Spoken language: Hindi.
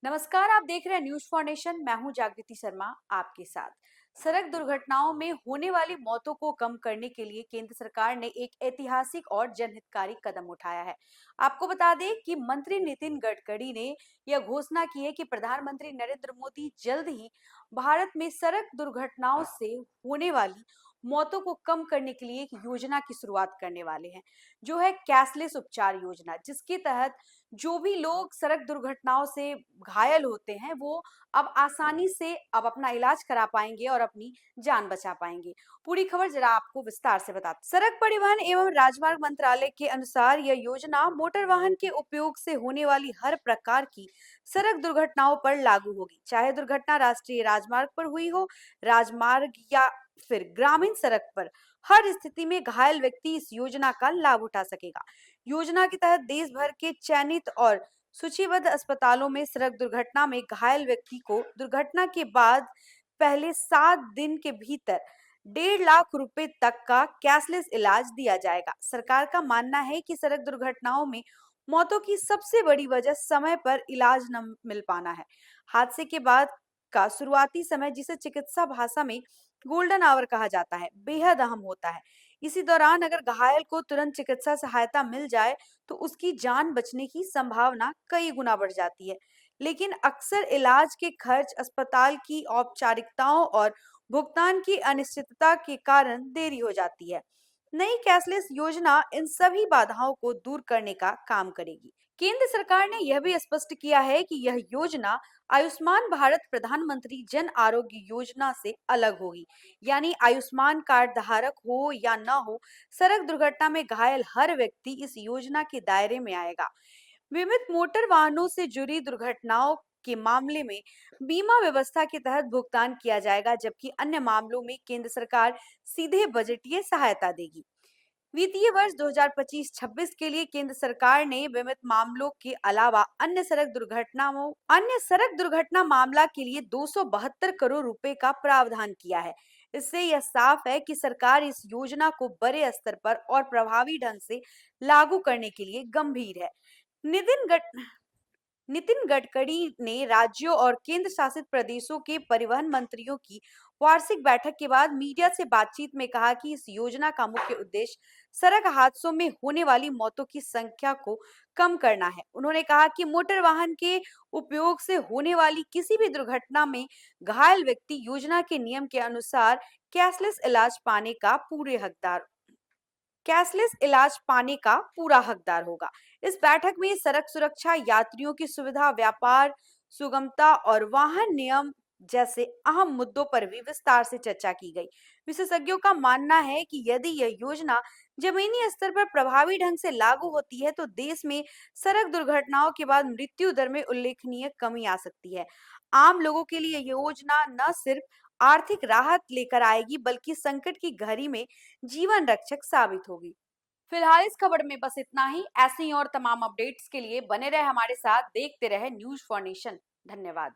नमस्कार, आप देख रहे हैं न्यूज फॉर नेशन। मैं हूं जागृति शर्मा आपके साथ। सड़क दुर्घटनाओं में होने वाली मौतों को कम करने के लिए केंद्र सरकार ने एक ऐतिहासिक और जनहितकारी कदम उठाया है। आपको बता दें कि मंत्री नितिन गडकरी ने यह घोषणा की है कि प्रधानमंत्री नरेंद्र मोदी जल्द ही भारत में सड़क दुर्घटनाओं से होने वाली मौतों को कम करने के लिए एक योजना की शुरुआत करने वाले हैं, जो है कैशलेस उपचार योजना, जिसके तहत जो भी लोग सड़क दुर्घटनाओं से घायल होते हैं वो अब आसानी से अब अपना इलाज करा पाएंगे और अपनी जान बचा पाएंगे। पूरी खबर जरा आपको विस्तार से बताते। सड़क परिवहन एवं राजमार्ग मंत्रालय के अनुसार यह योजना मोटर वाहन के उपयोग से होने वाली हर प्रकार की सड़क दुर्घटनाओं पर लागू होगी, चाहे दुर्घटना राष्ट्रीय राजमार्ग पर हुई हो, राजमार्ग या फिर ग्रामीण सड़क पर। हर स्थिति में घायल व्यक्ति इस योजना का लाभ उठा सकेगा। योजना के तहत देश भर के चयनित और सूचीबद्ध अस्पतालों में सड़क दुर्घटना में घायल व्यक्ति को दुर्घटना के बाद पहले 7 दिन के भीतर 1.5 लाख रुपए तक का कैशलेस इलाज दिया जाएगा। सरकार का मानना है कि सड़क दुर्घटनाओं में मौतों की सबसे बड़ी वजह समय पर इलाज न मिल पाना है। हादसे के बाद का शुरुआती समय, जिसे चिकित्सा भाषा में गोल्डन आवर कहा जाता है, बेहद अहम होता है। इसी दौरान अगर घायल को तुरंत चिकित्सा सहायता मिल जाए तो उसकी जान बचने की संभावना कई गुना बढ़ जाती है। लेकिन अक्सर इलाज के खर्च, अस्पताल की औपचारिकताओं और भुगतान की अनिश्चितता के कारण देरी हो जाती है। नई कैशलेस योजना इन सभी बाधाओं को दूर करने का काम करेगी। केंद्र सरकार ने यह भी स्पष्ट किया है कि यह योजना आयुष्मान भारत प्रधानमंत्री जन आरोग्य योजना से अलग होगी। यानी आयुष्मान कार्ड धारक हो या न हो, सड़क दुर्घटना में घायल हर व्यक्ति इस योजना के दायरे में आएगा। बीमित मोटर वाहनों से जुड़ी दुर्घटनाओं के मामले में बीमा व्यवस्था के तहत भुगतान किया जाएगा, जबकि अन्य मामलों में केंद्र सरकार सीधे बजटीय सहायता देगी। वित्तीय वर्ष 2025-26 के लिए केंद्र सरकार ने बीमित मामलों के अलावा अन्य सड़क दुर्घटना मामला के लिए 272 करोड़ रुपए का प्रावधान किया है। इससे यह साफ है कि सरकार इस योजना को बड़े स्तर पर और प्रभावी ढंग से लागू करने के लिए गंभीर है। नितिन गड नितिन गडकरी ने राज्यों और केंद्र शासित प्रदेशों के परिवहन मंत्रियों की वार्षिक बैठक के बाद मीडिया से बातचीत में कहा कि इस योजना का मुख्य उद्देश्य सड़क हादसों में होने वाली मौतों की संख्या को कम करना है। उन्होंने कहा कि मोटर वाहन के उपयोग से होने वाली किसी भी दुर्घटना में घायल व्यक्ति योजना के नियम के अनुसार कैशलेस इलाज पाने का पूरा हकदार होगा। इस बैठक में सड़क सुरक्षा, यात्रियों की सुविधा, व्यापार सुगमता और वाहन नियम जैसे अहम मुद्दों पर भी विस्तार से चर्चा की गई। विशेषज्ञों का मानना है कि यदि यह योजना जमीनी स्तर पर प्रभावी ढंग से लागू होती है तो देश में सड़क दुर्घटनाओं के बाद मृत्यु दर में उल्लेखनीय कमी आ सकती है। आम लोगों के लिए यह योजना न सिर्फ आर्थिक राहत लेकर आएगी, बल्कि संकट की घड़ी में जीवन रक्षक साबित होगी। फिलहाल इस खबर में बस इतना ही। ऐसी और तमाम अपडेट्स के लिए बने रहे हमारे साथ, देखते रहे न्यूज फॉर नेशन। धन्यवाद।